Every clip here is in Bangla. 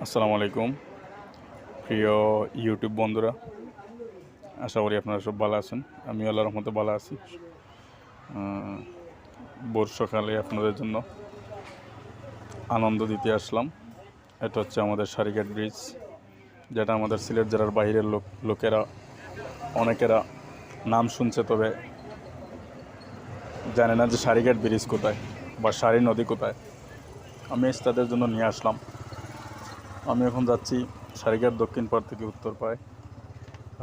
আসসালামু আলাইকুম প্রিয় ইউটিউব বন্ধুরা, আশা করি আপনারা সব ভালো আছেন। আমি আল্লাহর রহমতে ভালো আছি। বর্ষাকালে আপনাদের জন্য আনন্দ দিতে আসলাম। এটা হচ্ছে আমাদের সারিঘাট ব্রিজ, যেটা আমাদের সিলেট জেলার বাইরের লোকেরা অনেকেরা নাম শুনছে, তবে জানে না যে সারিঘাট ব্রিজ কোথায় বা সারি নদী কোথায়। আমি তাদের জন্য নিয়ে আসলাম। আমি এখন যাচ্ছি সারিঘাট দক্ষিণ পাড় থেকে উত্তর পাড়ে।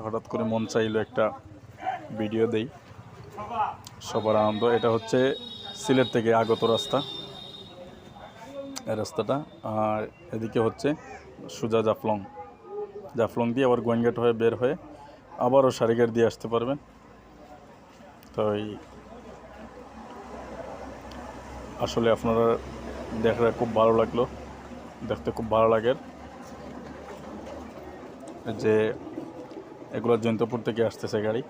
হঠাৎ করে মন চাইলো একটা ভিডিও দেই, সবার আনন্দ। এটা হচ্ছে সিলেট থেকে আগত রাস্তা, এই রাস্তাটা। আর এদিকে হচ্ছে সোজা জাফলং দিয়ে আবার গোয়েনঘাট হয়ে বের হয়ে আবারও সারিঘাট দিয়ে আসতে পারবেন। তো আসলে আপনারা দেখলে খুব ভালো লাগলো, দেখতে খুব ভালো লাগে যে এগুলো জয়ন্তপুর থেকে আসতেছে গাড়ি।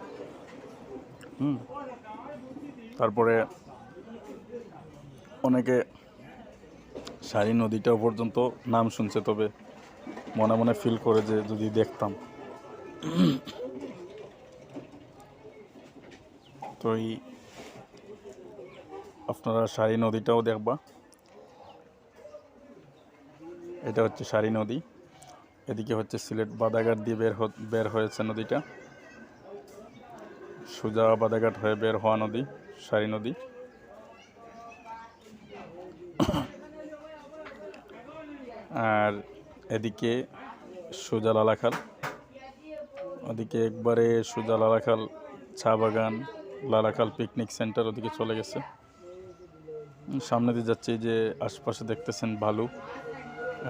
তারপরে অনেকে সারি নদীটাও পর্যন্ত নাম শুনছে, তবে মনে মনে ফিল করে যে যদি দেখতাম। তো আপনারা সারি নদীটাও দেখবা। এটা হচ্ছে সারি নদী, এদিকে হচ্ছে সিলেট বাদাঘাট দিয়ে বের হয়েছে নদীটা, সোজা বাদাঘাট হয়ে বের হওয়া নদী সারি নদী। আর এদিকে সোজা লালাখাল, ওদিকে একবারে সোজা লালাখাল চা বাগান, লালাখাল পিকনিক সেন্টার ওদিকে চলে গেছে। সামনে দিয়ে যাচ্ছে যে আশপাশে দেখতেছেন বালু,